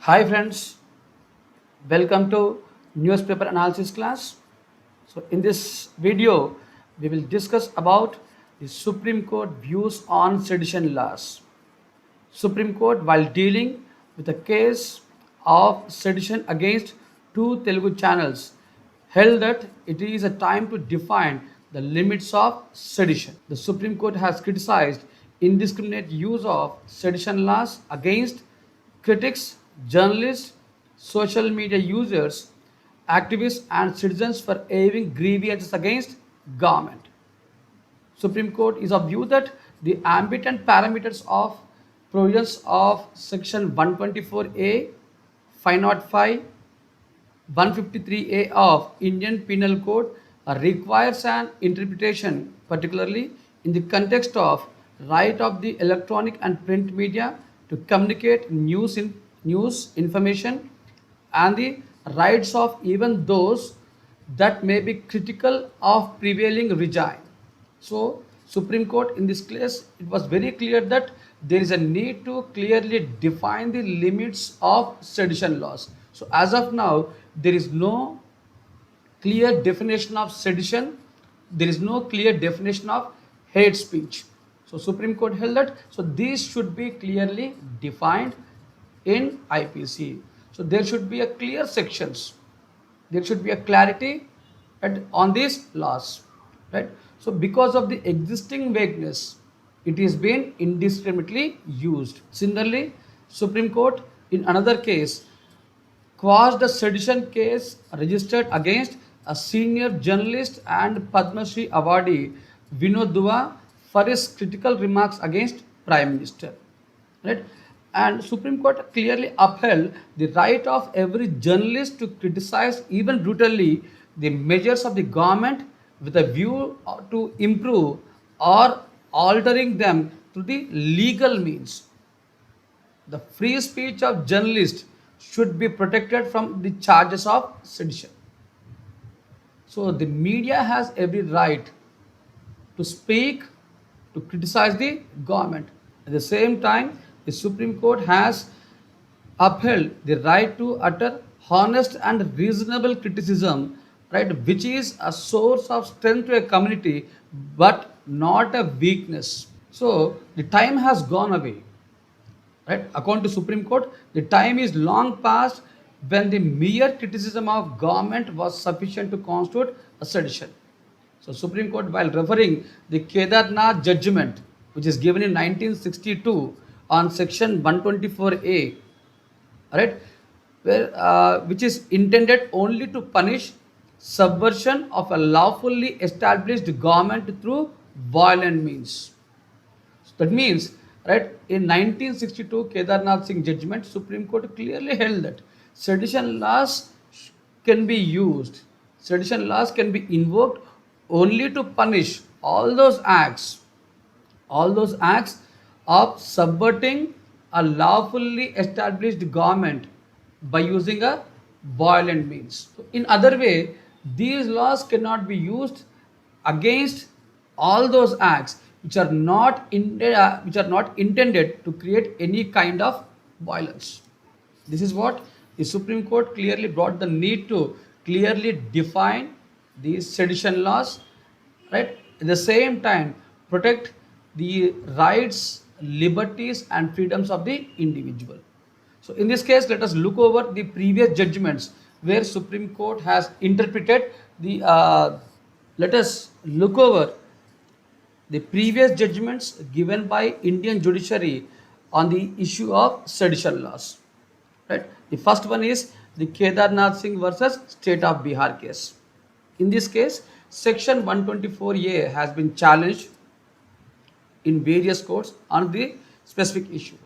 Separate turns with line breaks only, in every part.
Hi friends, welcome to newspaper analysis class. So in this video, we will discuss about the Supreme Court views on sedition laws. Supreme Court, while dealing with a case of sedition against two Telugu channels, held that it is a time to define the limits of sedition. The Supreme Court has criticized indiscriminate use of sedition laws against critics, journalists, social media users, activists, and citizens for airing grievances against government. Supreme Court is of view that the ambit and parameters of provisions of Section 124A, 505, 153A of Indian Penal Code requires an interpretation, particularly in the context of right of the electronic and print media to communicate news information and the rights of even those that may be critical of prevailing regime. So, Supreme Court in this case, it was very clear that there is a need to clearly define the limits of sedition laws. So, as of now, there is no clear definition of sedition. There is no clear definition of hate speech. So, Supreme Court held that. So, these should be clearly defined in IPC. So, there should be a clear sections. There should be a clarity on these laws, right? So because of the existing vagueness, it is being indiscriminately used. Similarly, Supreme Court in another case quashed a sedition case registered against a senior journalist and Padma Shri awardee Vinod Dua for his critical remarks against Prime Minister, right? And Supreme Court clearly upheld the right of every journalist to criticize even brutally the measures of the government with a view to improve or altering them through the legal means. The free speech of journalists should be protected from the charges of sedition. So the media has every right to speak, to criticize the government. At the same time, the Supreme Court has upheld the right to utter honest and reasonable criticism, right, which is a source of strength to a community, but not a weakness. So the time has gone away, right? According to Supreme Court, the time is long past when the mere criticism of government was sufficient to constitute a sedition. So Supreme Court, while referring the Kedarnath judgment, which is given in 1962 on Section 124A, right, which is intended only to punish subversion of a lawfully established government through violent means. So that means, right, in 1962 Kedarnath Singh judgment, Supreme Court clearly held that sedition laws can be used, sedition laws can be invoked only to punish all those acts of subverting a lawfully established government by using a violent means. So in other way, these laws cannot be used against all those acts which are not intended to create any kind of violence. This is what the Supreme Court clearly brought the need to clearly define these sedition laws, right? At the same time, protect the rights, liberties, and freedoms of the individual. So, in this case, let us look over the previous judgments where Supreme Court has interpreted the. Let us look over the previous judgments given by Indian judiciary on the issue of sedition laws. Right. The first one is the Kedarnath Singh versus State of Bihar case. In this case, Section 124A has been challenged in various courts on the specific issue.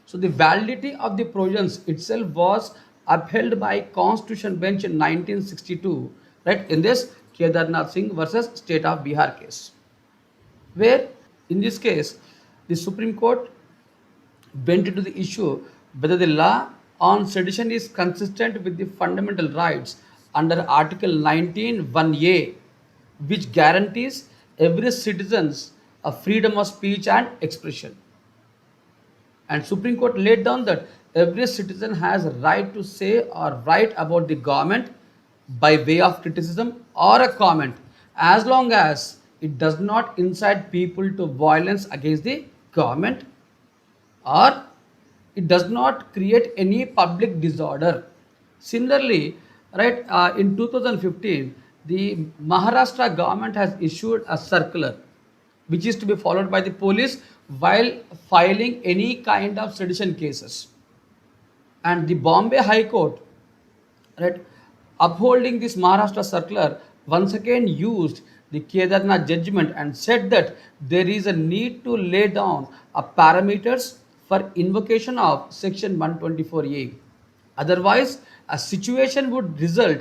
So the validity of the provisions itself was upheld by Constitution Bench in 1962, right, in this Kedarnath Singh versus State of Bihar case, where in this case the Supreme Court went into the issue whether the law on sedition is consistent with the fundamental rights under Article 19(1)(a), which guarantees every citizen's a freedom of speech and expression. And Supreme Court laid down that every citizen has a right to say or write about the government by way of criticism or a comment, as long as it does not incite people to violence against the government, or it does not create any public disorder. Similarly, right, in 2015, the Maharashtra government has issued a circular which is to be followed by the police while filing any kind of sedition cases. And the Bombay High Court, right, upholding this Maharashtra circular, once again used the Kedarnath judgment and said that there is a need to lay down a parameters for invocation of section 124A. Otherwise, a situation would result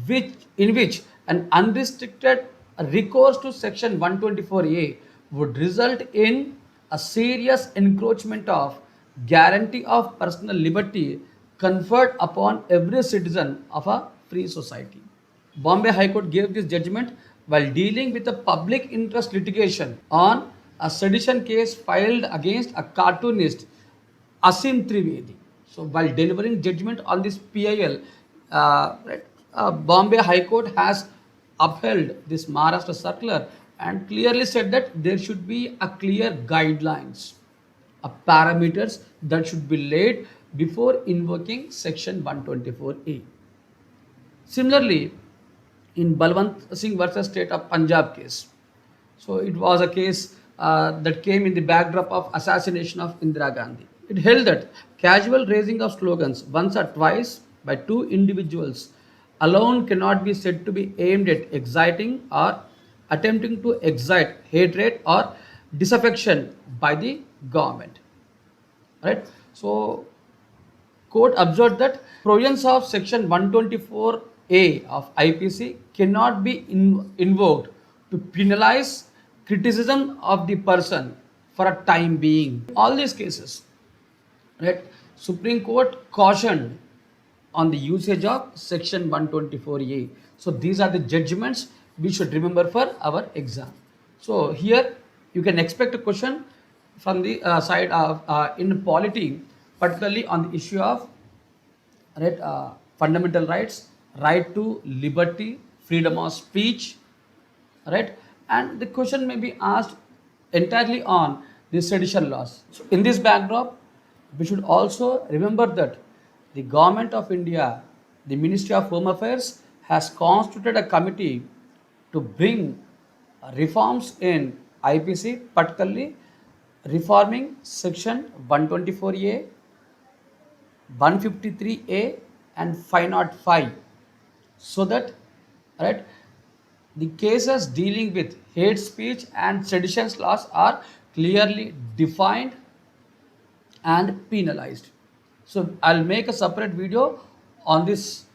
in which an unrestricted recourse to section 124A would result in a serious encroachment of guarantee of personal liberty conferred upon every citizen of a free society. Bombay High Court gave this judgment while dealing with a public interest litigation on a sedition case filed against a cartoonist, Asim Trivedi. So while delivering judgment on this PIL, right, Bombay High Court has upheld this Maharashtra circular and clearly said that there should be a clear guidelines, parameters that should be laid before invoking section 124A. Similarly, in Balwant Singh versus State of Punjab case, so it was a case that came in the backdrop of assassination of Indira Gandhi. It held that casual raising of slogans once or twice by two individuals alone cannot be said to be aimed at exciting or attempting to excite hatred or disaffection by the government. Right? So court observed that provisions of section 124A of IPC cannot be invoked to penalize criticism of the person for a time being. All these cases, right? Supreme Court cautioned on the usage of section 124A. So these are the judgments we should remember for our exam. So here you can expect a question from the side of in polity, particularly on the issue of, right, fundamental rights, right to liberty, freedom of speech, right, and the question may be asked entirely on the sedition laws. So in this backdrop, we should also remember that the government of India, the Ministry of Home Affairs, has constituted a committee to bring reforms in IPC, particularly reforming section 124A, 153A and 505, so that, right, the cases dealing with hate speech and sedition laws are clearly defined and penalized. So I'll make a separate video on this